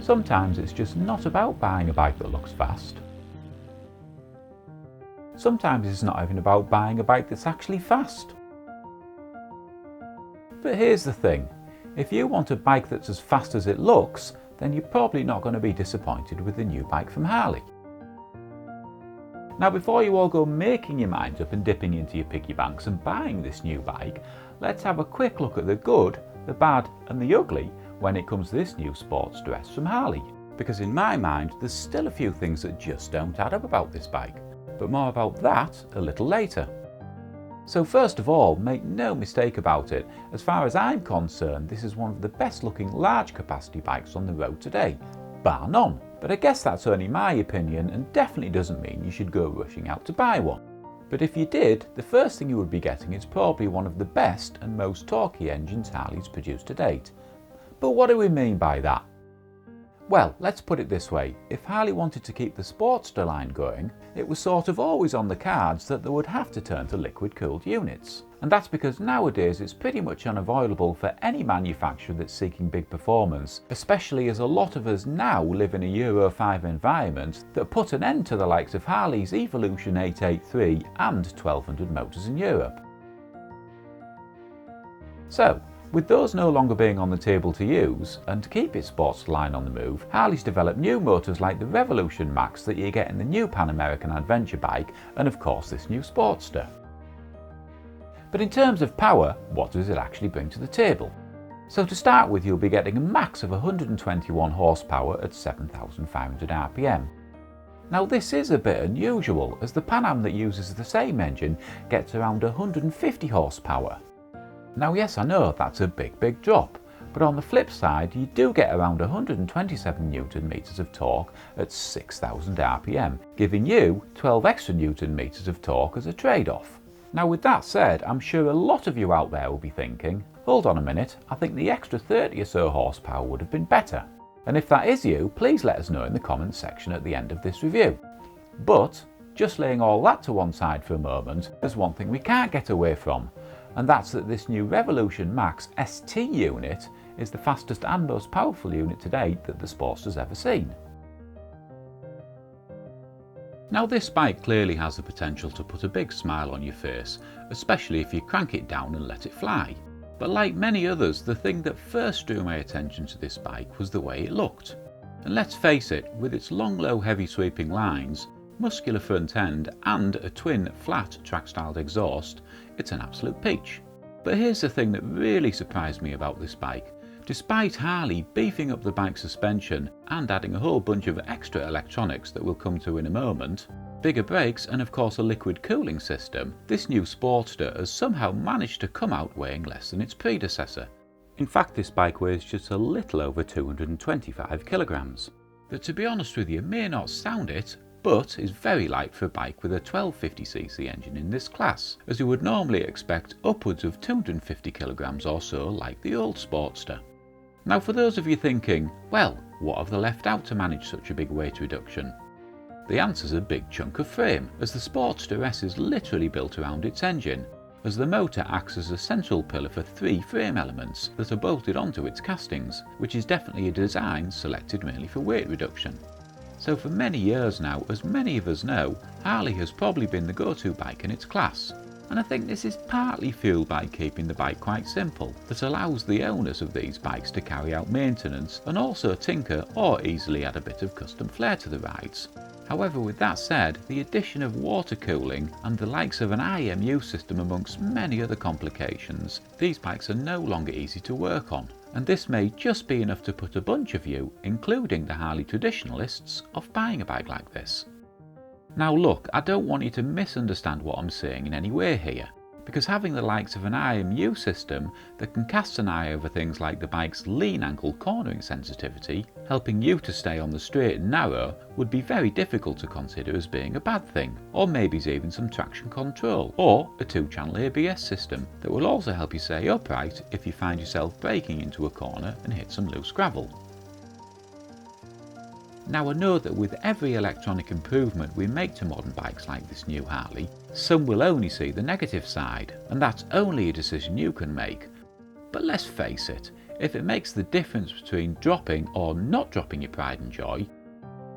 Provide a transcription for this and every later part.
Sometimes it's just not about buying a bike that looks fast. Sometimes it's not even about buying a bike that's actually fast. But here's the thing, if you want a bike that's as fast as it looks, then you're probably not going to be disappointed with the new bike from Harley. Now before you all go making your minds up and dipping into your piggy banks and buying this new bike, let's have a quick look at the good, the bad and the ugly when it comes to this new Sportster S from Harley. Because in my mind there's still a few things that just don't add up about this bike, but more about that a little later. So first of all, make no mistake about it, as far as I'm concerned this is one of the best looking large capacity bikes on the road today, bar none. But I guess that's only my opinion and definitely doesn't mean you should go rushing out to buy one. But if you did, the first thing you would be getting is probably one of the best and most torquey engines Harley's produced to date. But what do we mean by that? Well, let's put it this way, if Harley wanted to keep the Sportster line going, it was sort of always on the cards that they would have to turn to liquid cooled units. And that's because nowadays it's pretty much unavoidable for any manufacturer that's seeking big performance, especially as a lot of us now live in a Euro 5 environment that put an end to the likes of Harley's Evolution 883 and 1200 motors in Europe. So, with those no longer being on the table to use, and to keep its sports line on the move, Harley's developed new motors like the Revolution Max that you get in the new Pan American adventure bike, and of course this new Sportster. But in terms of power, what does it actually bring to the table? So to start with, you'll be getting a max of 121 horsepower at 7,500 RPM. Now this is a bit unusual, as the Pan Am that uses the same engine gets around 150 horsepower. Now yes, I know that's a big drop, but on the flip side you do get around 127 Newton meters of torque at 6,000 RPM, giving you 12 extra Newton meters of torque as a trade-off. Now with that said, I'm sure a lot of you out there will be thinking, hold on a minute, I think the extra 30 or so horsepower would have been better. And if that is you, please let us know in the comments section at the end of this review. But, just laying all that to one side for a moment, there's one thing we can't get away from, and that's that this new Revolution Max ST unit is the fastest and most powerful unit to date that the Sportster's ever seen. Now this bike clearly has the potential to put a big smile on your face, especially if you crank it down and let it fly. But like many others, the thing that first drew my attention to this bike was the way it looked. And let's face it, with its long low heavy sweeping lines, muscular front end and a twin flat track styled exhaust, it's an absolute peach. But here's the thing that really surprised me about this bike. Despite Harley beefing up the bike suspension and adding a whole bunch of extra electronics that we'll come to in a moment, bigger brakes and of course a liquid cooling system, this new Sportster has somehow managed to come out weighing less than its predecessor. In fact, this bike weighs just a little over 225 kilograms. That, to be honest with you, may not sound it, but is very light for a bike with a 1250cc engine in this class, as you would normally expect upwards of 250 kilograms or so like the old Sportster. Now for those of you thinking, well, what have they left out to manage such a big weight reduction? The answer's a big chunk of frame, as the Sportster S is literally built around its engine, as the motor acts as a central pillar for 3 frame elements that are bolted onto its castings, which is definitely a design selected mainly for weight reduction. So for many years now, as many of us know, Harley has probably been the go-to bike in its class. And I think this is partly fueled by keeping the bike quite simple, that allows the owners of these bikes to carry out maintenance and also tinker or easily add a bit of custom flair to the rides. However, with that said, the addition of water cooling and the likes of an IMU system amongst many other complications, these bikes are no longer easy to work on. And this may just be enough to put a bunch of you, including the Harley traditionalists, off buying a bike like this. Now look, I don't want you to misunderstand what I'm saying in any way here, because having the likes of an IMU system that can cast an eye over things like the bike's lean angle cornering sensitivity, helping you to stay on the straight and narrow, would be very difficult to consider as being a bad thing, or maybe even some traction control, or a 2-channel ABS system that will also help you stay upright if you find yourself braking into a corner and hit some loose gravel. Now I know that with every electronic improvement we make to modern bikes like this new Harley, some will only see the negative side, and that's only a decision you can make. But let's face it, if it makes the difference between dropping or not dropping your pride and joy,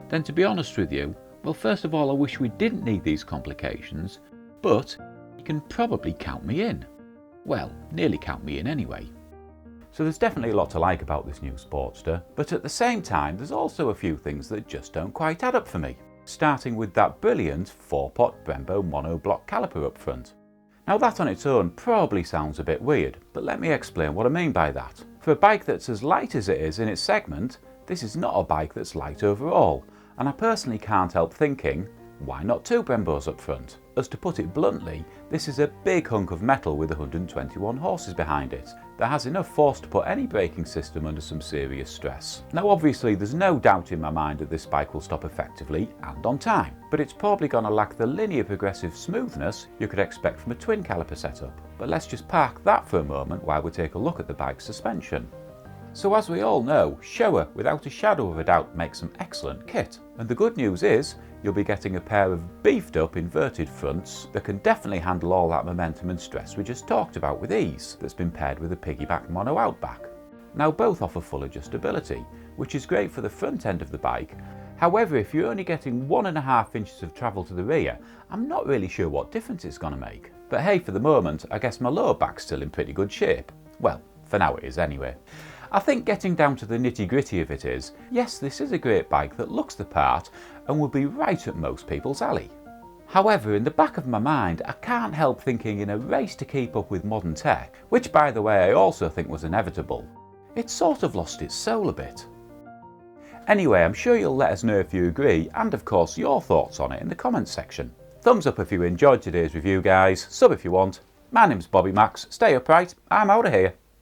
then to be honest with you, well, first of all, I wish we didn't need these complications, but you can probably count me in. Well, nearly count me in anyway. So there's definitely a lot to like about this new Sportster, but at the same time there's also a few things that just don't quite add up for me. Starting with that brilliant 4-pot Brembo monoblock caliper up front. Now that on its own probably sounds a bit weird, but let me explain what I mean by that. For a bike that's as light as it is in its segment, this is not a bike that's light overall, and I personally can't help thinking, why not 2 Brembos up front? As to put it bluntly, this is a big hunk of metal with 121 horses behind it, that has enough force to put any braking system under some serious stress. Now obviously there's no doubt in my mind that this bike will stop effectively and on time, but it's probably going to lack the linear progressive smoothness you could expect from a twin caliper setup. But let's just park that for a moment while we take a look at the bike's suspension. So as we all know, Showa without a shadow of a doubt makes some excellent kit. And the good news is, you'll be getting a pair of beefed up inverted fronts that can definitely handle all that momentum and stress we just talked about with ease, that's been paired with a piggyback mono outback. Now both offer full adjustability, which is great for the front end of the bike. However, if you're only getting 1.5 inches of travel to the rear, I'm not really sure what difference it's going to make. But hey, for the moment, I guess my lower back's still in pretty good shape. Well, for now it is anyway. I think getting down to the nitty-gritty of it is, yes, this is a great bike that looks the part and will be right up most people's alley. However, in the back of my mind, I can't help thinking in a race to keep up with modern tech, which by the way I also think was inevitable, it's sort of lost its soul a bit. Anyway, I'm sure you'll let us know if you agree, and of course your thoughts on it in the comments section. Thumbs up if you enjoyed today's review guys, sub if you want. My name's Bobbymax, stay upright, I'm out of here.